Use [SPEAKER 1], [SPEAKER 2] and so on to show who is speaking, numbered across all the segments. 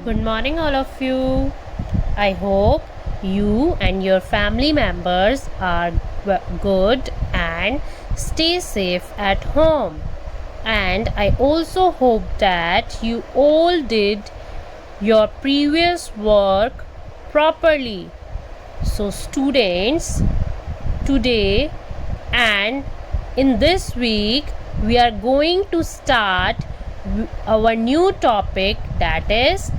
[SPEAKER 1] Good morning, all of you. I hope you and your family members are good and stay safe at home. And I also hope that you all did your previous work properly. So, students, today and in this week, we are going to start our new topic, that is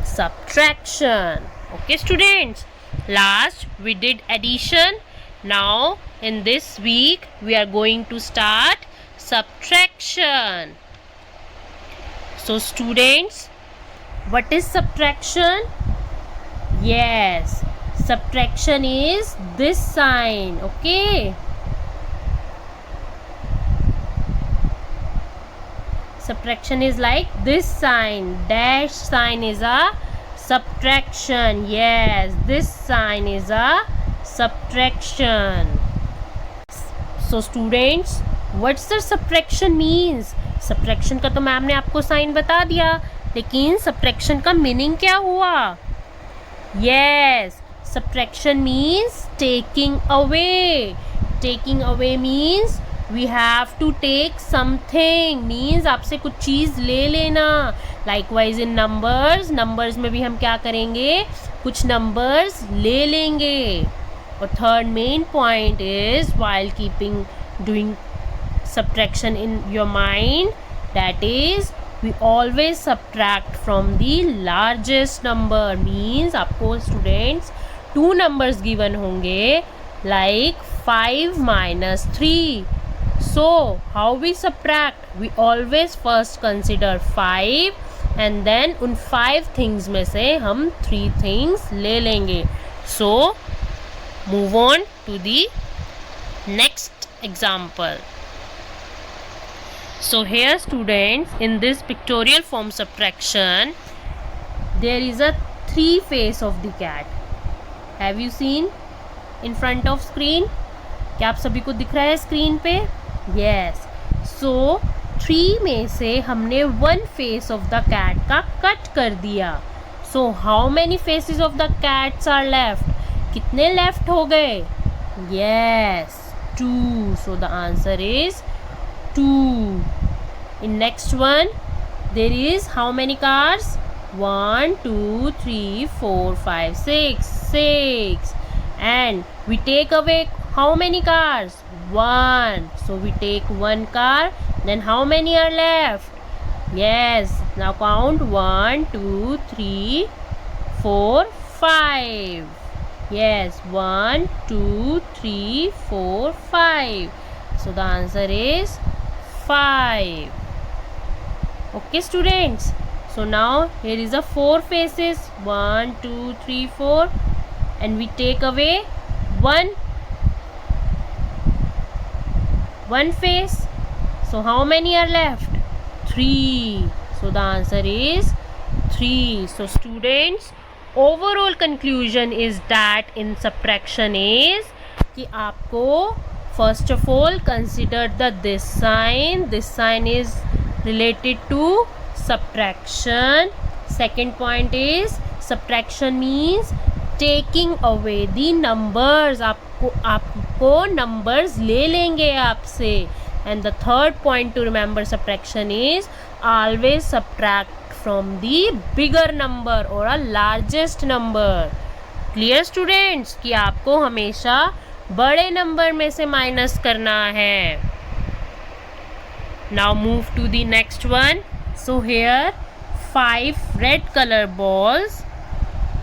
[SPEAKER 1] subtraction. Okay, students, last we did addition. Now in this week we are going to start subtraction. So students, what is subtraction? Yes, subtraction is this sign. Okay, subtraction is like this sign. Dash sign is a subtraction. Yes, this sign is a subtraction. So students, what's the subtraction means? Subtraction का तो ma'am ने आपको sign बता दिया, लेकिन subtraction का meaning क्या हुआ? Yes, subtraction means taking away. Taking away means we have to take something, means आपसे कुछ चीज़ ले लेना. Likewise in numbers, numbers में भी हम क्या करेंगे? कुछ numbers ले लेंगे. और third main point is, while doing subtraction in your mind, that is we always subtract from the largest number. Means आपको students two numbers given होंगे, like 5 minus 3. So how we subtract? We always first consider 5 and then उन 5 things में से हम 3 things ले लेंगे. So move on to the next example. So here students, in this pictorial form subtraction, there is a 3 face of the cat. Have you seen in front of screen? क्या आप सभी को दिख रहा है स्क्रीन पे? Yes. So 3 में से हमने 1 face of the cat का कट कर दिया. So how many faces of the cats are left? कितने left हो गए? Yes, 2. So the answer is 2. In next one, there is how many cars? 1, 2, 3, 4, 5, 6. 6. And we take away how many cars? 1. So we take 1 car. Then how many are left? Yes. Now count 1, 2, 3, 4, 5. Yes. 1, 2, 3, 4, 5. So the answer is 5. Okay, students. So now here is a 4 faces. 1, 2, 3, 4. And we take away one face. So how many are left? 3. So the answer is 3. So students, overall conclusion is that in subtraction is कि आपको first of all consider this sign. This sign is related to subtraction. Second point is subtraction means taking away the numbers. आपको numbers ले लेंगे आपसे. And the third point to remember subtraction is always subtract from the bigger number or a largest number. Clear students कि आपको हमेशा बड़े number में से माइनस करना है. Now move to the next one. So here 5 red color balls.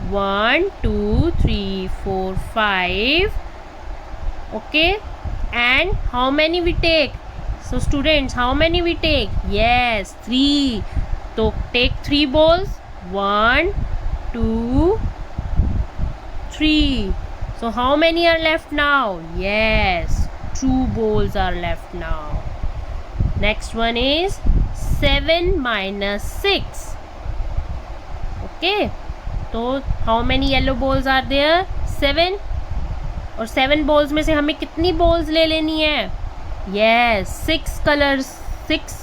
[SPEAKER 1] 1, 2, 3, 4, 5. Okay, and how many we take? So students, how many we take? Yes, 3. So take 3 balls. 1, 2, 3. So how many are left now? Yes, 2 balls are left now. Next one is 7 minus 6. Okay, so how many yellow balls are there? 7. और 7 balls में से हमें कितनी balls ले लेनी है? Yes, 6 colors, 6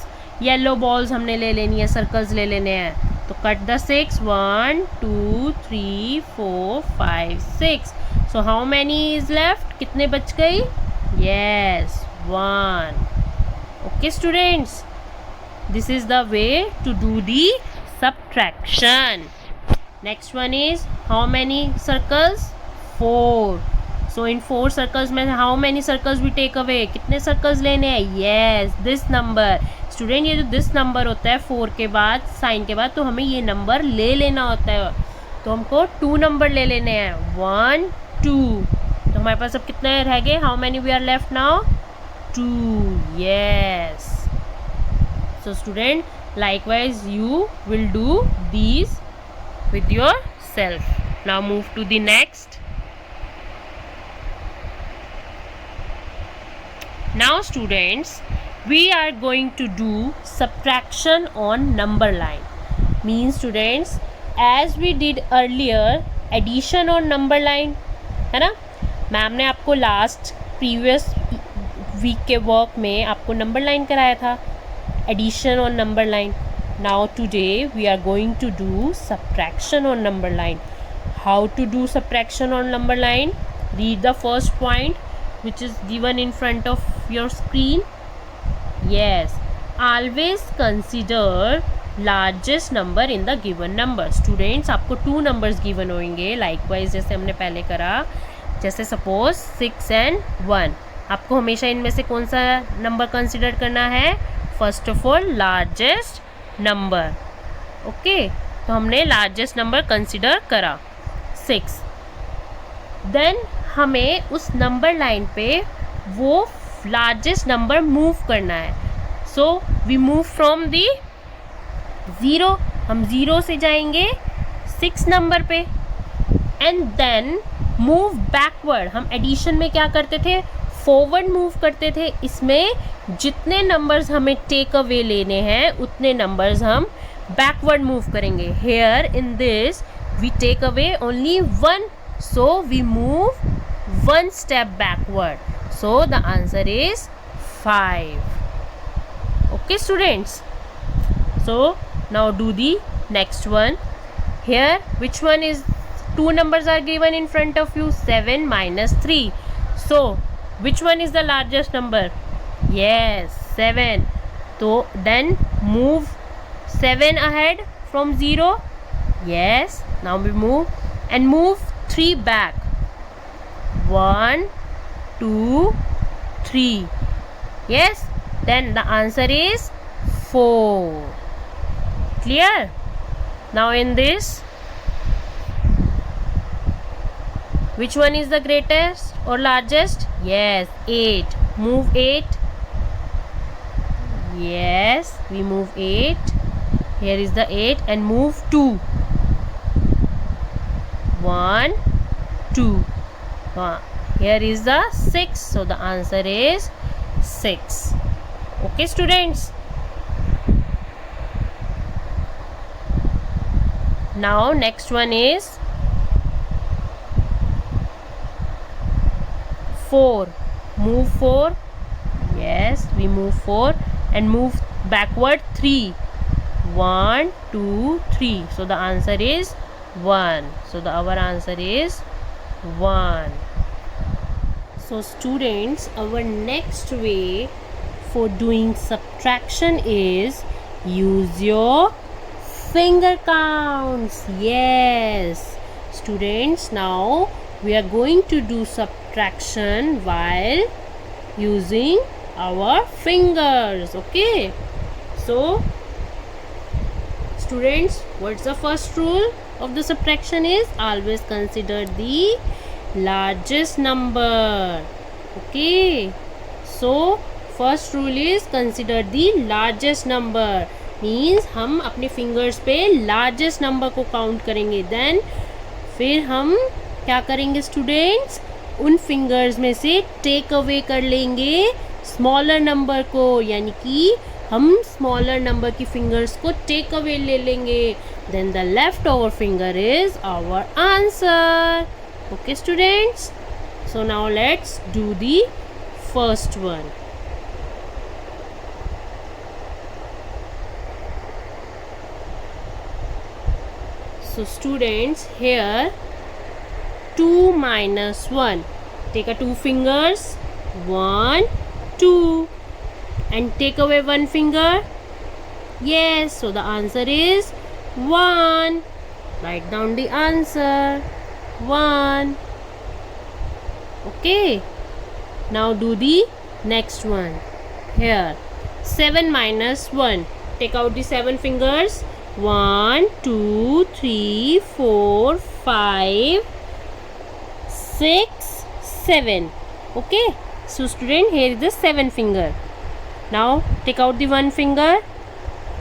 [SPEAKER 1] yellow balls हमने ले लेनी है, सर्कल्स ले लेने हैं. तो cut the 6. 1 2 3 4 5 6. So how many is left? कितने बच गई? Yes, 1. Okay students, this is the way to do the subtraction. Next one is how many circles? 4. So in 4 circles में how many circles we take away? कितने circles लेने हैं? Yes, this number. Student ये जो this number होता है 4 के बाद साइन के बाद, तो हमें ये नंबर ले लेना होता है, तो हमको 2 नंबर ले लेने हैं. 1 2. तो हमारे पास अब कितने रह गए? How many we are left now? 2. Yes. So student, likewise you will do these with yourself. Now move to the next. Now students, we are going to do subtraction on number line. Means students, as we did earlier addition on number line, है ना. Ma'am ने आपको last previous week के work में आपको number line कराया था, addition on number line. Now today we are going to do subtraction on number line. How to do subtraction on number line? Read the first point which is given in front of your screen. Yes, always consider largest number in the given number. Students, आपको 2 numbers given होंगे likewise जैसे हमने पहले करा. जैसे suppose 6 and 1. आपको हमेशा इनमें से कौन सा नंबर कंसिडर करना है? First of all largest number. Okay, तो हमने लार्जेस्ट नंबर कंसिडर करा 6. देन हमें उस नंबर लाइन पे वो लार्जेस्ट नंबर मूव करना है. So we move from the 0. हम 0 से जाएंगे 6 नंबर पे एंड देन मूव बैकवर्ड. हम एडिशन में क्या करते थे? फॉरवर्ड मूव करते थे. इसमें जितने नंबर्स हमें टेक अवे लेने हैं उतने नंबर्स हम बैकवर्ड मूव करेंगे. Here in this we take away only 1, so we move 1 step backward. So the answer is 5. Okay students, so now do the next one. Here which one is 2 numbers are given in front of you? 7 minus 3. So which one is the largest number? Yes, 7. So then move 7 ahead from 0. Yes, now we move and move 3 back. 1 2 3. Yes, then the answer is 4. Clear? Now in this, which one is the greatest or largest? Yes, 8. Move 8. Yes, we move 8. Here is the 8 and move 2. 1 2. Here is the 6. So the answer is 6. Okay students. Now next one is 4. Move 4. Yes, we move 4 and move backward 3. 1 2 3. So the answer is 1. So our answer is 1. So students, our next way for doing subtraction is use your finger counts. Yes students, now we are going to do subtraction while using our fingers. Okay, so students, what's the first rule of the subtraction? Is always consider the largest number. Okay, so first rule is consider the largest number. Means हम अपने fingers पे largest number को count करेंगे. Then फिर हम क्या करेंगे students? उन फिंगर्स में से टेक अवे कर लेंगे स्मॉलर नंबर को, यानी कि हम स्मॉलर नंबर की फिंगर्स को टेक अवे ले लेंगे. Then the left over finger is our answer. Okay students, so now let's do the first one. So students, here 2 minus 1. Take a 2 fingers. 1, 2. And take away 1 finger. Yes, so the answer is 1. Write down the answer. 1. Okay. Now do the next one. Here 7 minus 1. Take out the 7 fingers. 1, 2, 3, 4, 5, 6, 7. Okay. So student, here is the 7 finger. Now take out the 1 finger.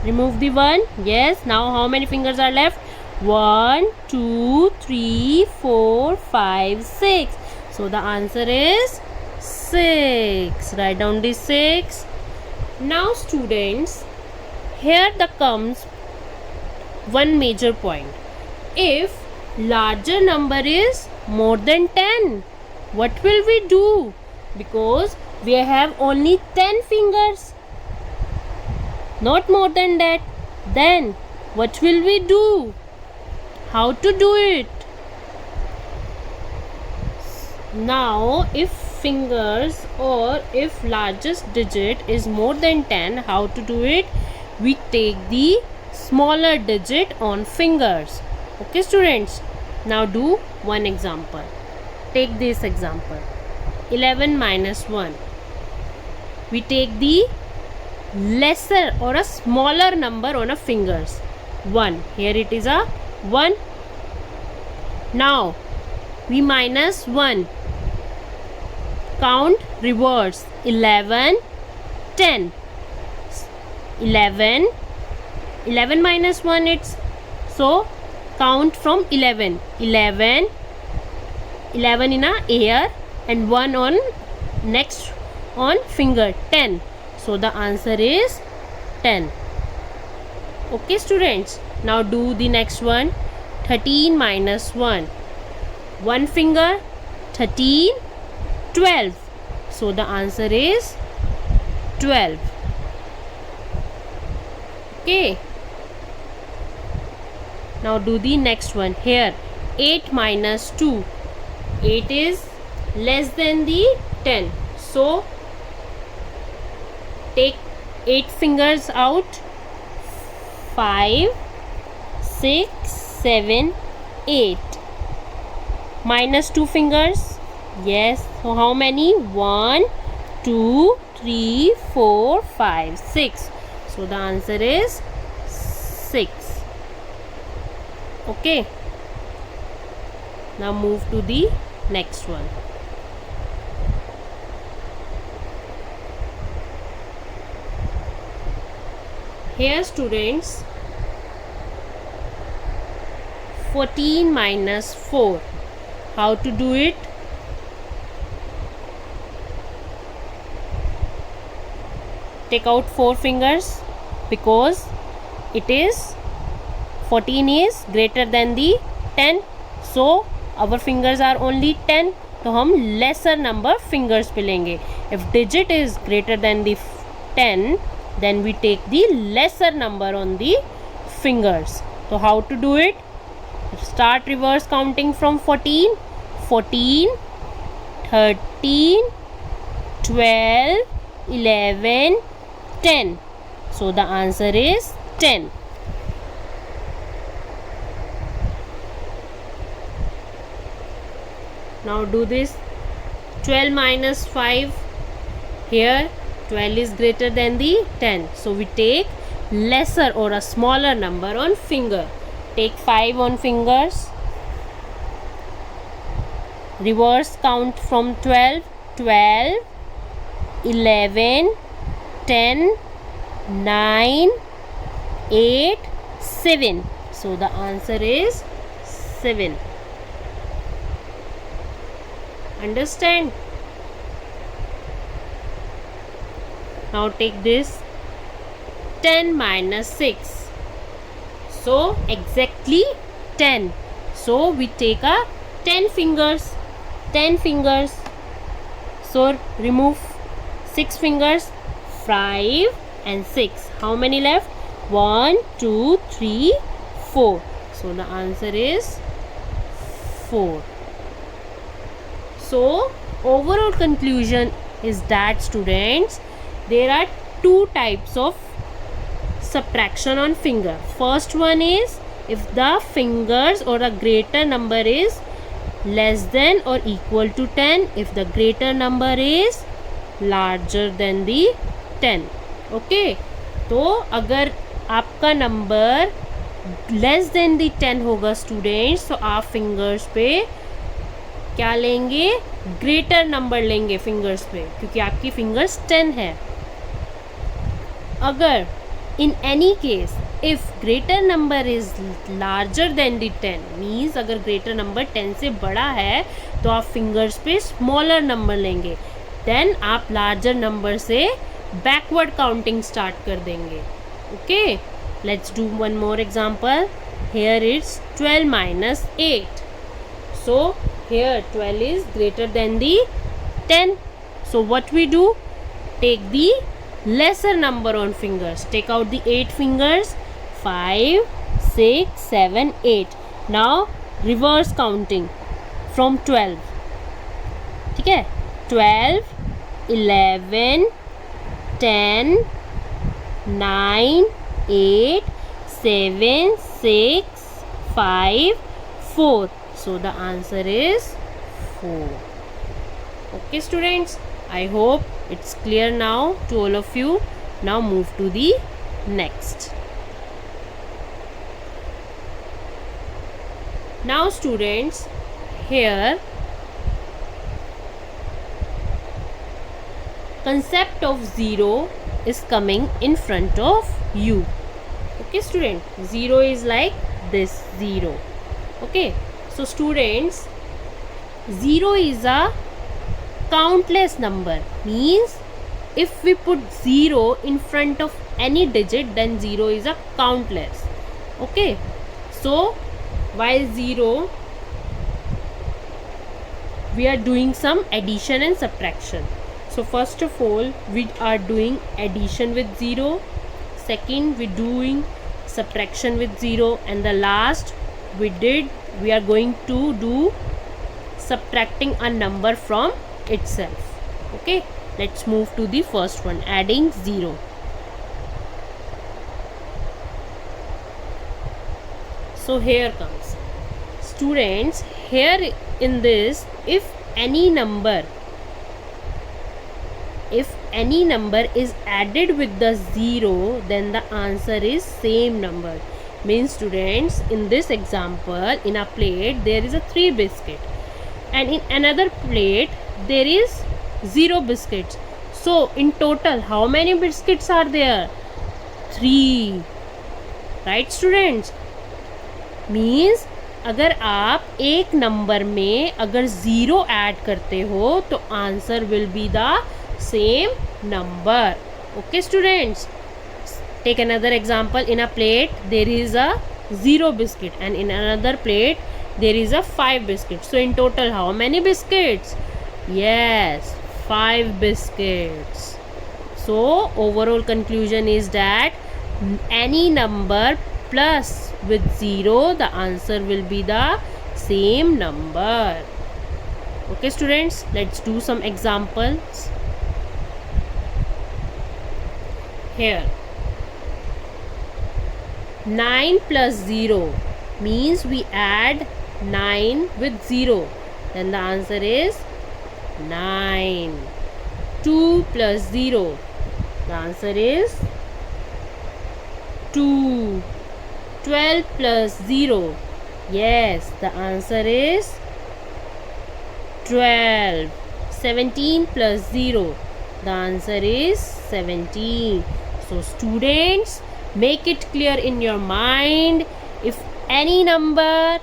[SPEAKER 1] Remove the 1. Yes. Now how many fingers are left? 1, 2, 3, 4, 5, 6. So the answer is 6. Write down the 6. Now students, here comes one major point. If larger number is more than 10, what will we do? Because we have only 10 fingers, not more than that. Then what will we do? How to do it? Now if fingers or if largest digit is more than 10, how to do it? We take the smaller digit on fingers. Okay students, now do one example. Take this example, 11 minus 1. We take the lesser or a smaller number on a fingers. 1. Here it is a 1. Now we minus 1. Count reverse. 11, 10. 11 minus 1, it's so count from 11 in a air and 1 on next on finger, 10. So the answer is 10. Okay students, now do the next one. 13 minus 1. 1 finger, 13, 12. So the answer is 12. Okay. Now do the next one. Here 8 minus 2. 8 is less than the 10. So take 8 fingers out. 5, 6, 7, 8. Minus 2 fingers. Yes. So how many? 1, 2, 3, 4, 5, 6. So the answer is 6. Okay. Now move to the next one. Here students, 14 minus 4. How to do it? Take out 4 fingers because it is 14 is greater than the 10. So our fingers are only 10. तो हम lesser number fingers पे लेंगे. If digit is greater than the 10, then we take the lesser number on the fingers. So how to do it? Start reverse counting from 14. 14, 13, 12, 11, 10. So the answer is 10. Now do this. 12 minus 5. Here 12 is greater than the 10. So we take lesser or a smaller number on finger. Take 5 on fingers. Reverse count from 12. 12, 11, 10, 9, 8, 7. So the answer is 7. Understand? Now take this. 10 minus 6. So exactly 10. So we take a 10 fingers. 10 fingers. So remove 6 fingers. 5 and 6. How many left? 1, 2, 3, 4. So the answer is 4. So overall conclusion is that, students, there are two types of subtraction on finger. First one is if the fingers or a greater number is less than or equal to 10, if the greater number is larger than the 10. Okay, तो अगर आपका number less than the 10 होगा students, तो आप fingers पे क्या लेंगे, greater number लेंगे फिंगर्स पे, क्योंकि आपकी फिंगर्स 10 है. अगर in any case if greater number is larger than the 10 means अगर ग्रेटर नंबर 10 से बड़ा है तो आप फिंगर्स पे स्मॉलर नंबर लेंगे. देन आप लार्जर नंबर से बैकवर्ड काउंटिंग स्टार्ट कर देंगे. Okay, let's do one more example. Here it's 12 minus 8. So here 12 is greater than the 10. So what we do? Take the lesser number on fingers. Take out the 8 fingers. 5, 6, 7, 8. Now reverse counting from 12. ठीक है, 12, 11, 10, 9, 8, 7, 6, 5, 4. So the answer is 4. Okay students, I hope it's clear now to all of you. Now move to the next. Now students, here concept of zero is coming in front of you. Okay student, zero is like this, 0. Okay, so students, zero is a countless number, means if we put 0 in front of any digit, then 0 is a countless. Okay, so while 0 we are doing some addition and subtraction. So first of all we are doing addition with 0, second we doing subtraction with 0, and the last we are going to do subtracting a number from itself. Okay, let's move to the first one, adding 0. So here comes, students, here in this, if any number is added with the 0, then the answer is same number. Means students, in this example, in a plate there is a 3 biscuit, and in another plate there is 0 biscuits. So in total how many biscuits are there? 3. Right students? Means अगर आप एक number में अगर 0 add करते हो तो answer will be the same number. Okay students, take another example. In a plate there is a 0 biscuit and in another plate there is a 5 biscuit. So in total how many biscuits? Yes, 5 biscuits. So overall conclusion is that any number plus with 0, the answer will be the same number. Okay students, let's do some examples. Here 9 plus 0 means we add 9 with 0, then the answer is 9. 2 plus 0, the answer is 2. 12 plus 0, yes, the answer is 12. 17 plus 0, the answer is 17. So students, make it clear in your mind, if any number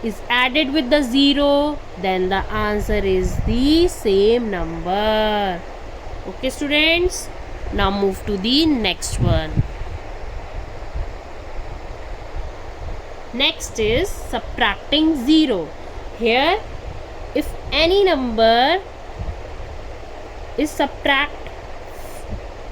[SPEAKER 1] is added with the 0, then the answer is the same number. Okay students, now move to the next one. Next is subtracting 0. Here if any number is subtract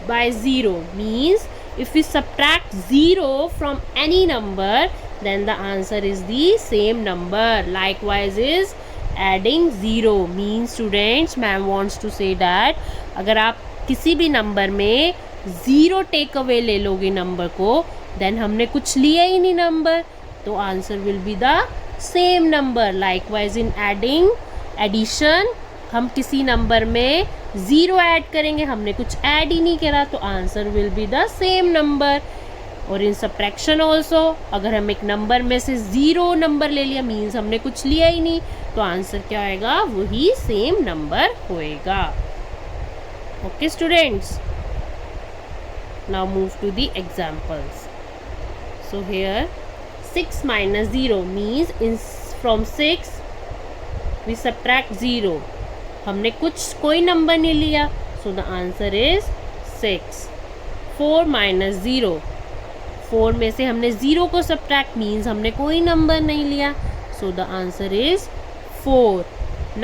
[SPEAKER 1] by 0, means if we subtract 0 from any number, then the answer is the same number. Likewise is adding 0 means students ma'am wants to say that अगर आप किसी भी number में 0 take away ले लोगे number को, then हमने कुछ लिया ही नहीं नंबर, तो answer will be the same number. Likewise in adding, addition, हम किसी नंबर में 0 ऐड करेंगे, हमने कुछ ऐड ही नहीं करा, तो answer will be the same number. और इन सब्ट्रैक्शन ऑल्सो, अगर हम एक नंबर में से 0 नंबर ले लिया मीन्स हमने कुछ लिया ही नहीं, तो आंसर क्या होएगा, वही सेम नंबर होएगा. Okay students, now move to the examples. So here 6 minus 0 means from 6 we subtract 0. हमने कोई नंबर नहीं लिया, so the answer is 6. 4 minus 0, 4 में से हमने 0 को subtract means हमने कोई नंबर नहीं लिया, so the answer is 4.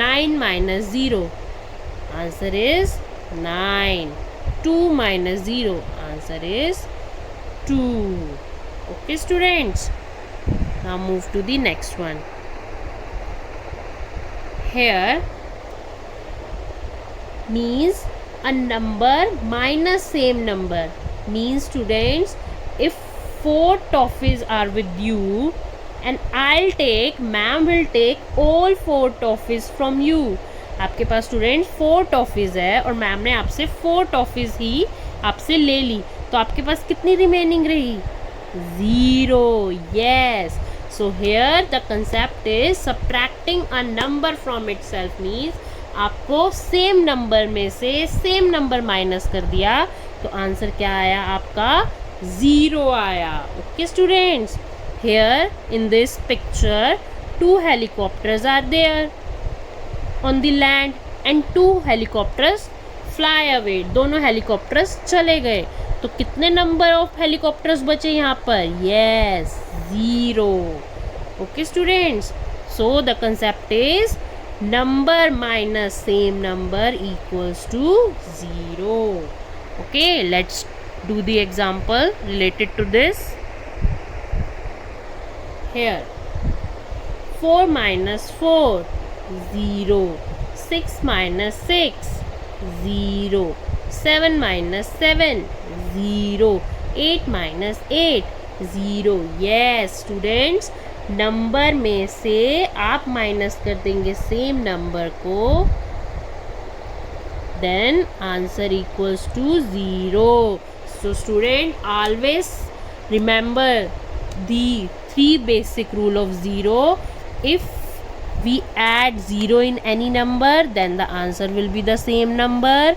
[SPEAKER 1] 9 minus 0, answer is 9. 2 minus 0, answer is 2. Okay students, now move to the next one. Here means a number minus same number means students, if 4 toffees are with you and ma'am will take all 4 toffees from you. आपके पास student 4 toffees है और ma'am ने आपसे 4 toffees ही आपसे ले ली, तो आपके पास कितनी रिमेनिंग रही, 0. Yes, so here the concept is subtracting a number from itself means आपको सेम नंबर में से सेम नंबर माइनस कर दिया, तो आंसर क्या आया आपका, 0 आया. Okay students, here in this picture 2 helicopters are there on the land and 2 helicopters fly away. दोनों हेलीकॉप्टर्स चले गए, तो कितने नंबर ऑफ हेलीकॉप्टर्स बचे यहाँ पर, yes 0. Okay students, so the concept is number minus same number equals to 0. Okay, let's do the example related to this. Here 4 minus 4, 0. 6 minus 6, 0. 7 minus 7, 0. 8 minus 8, 0. Yes students, number में से आप minus कर देंगे same number को, then answer equals to 0. So student, always remember the 3 basic rule of 0. If we add 0 in any number, then the answer will be the same number.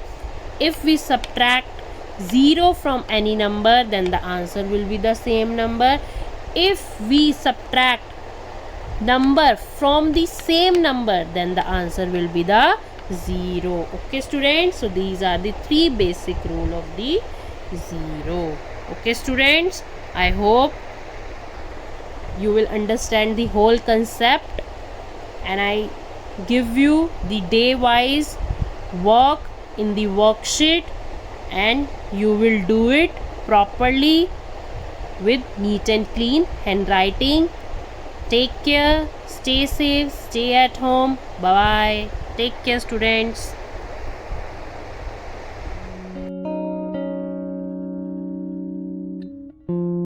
[SPEAKER 1] If we subtract 0 from any number, then the answer will be the same number. If we subtract number from the same number, then the answer will be the 0. Okay students, so these are the 3 basic rule of the 0. Okay students, I hope you will understand the whole concept, and I give you the day wise work in the worksheet, and you will do it properly with neat and clean handwriting. Take care, stay safe, stay at home. Bye bye. Take care students.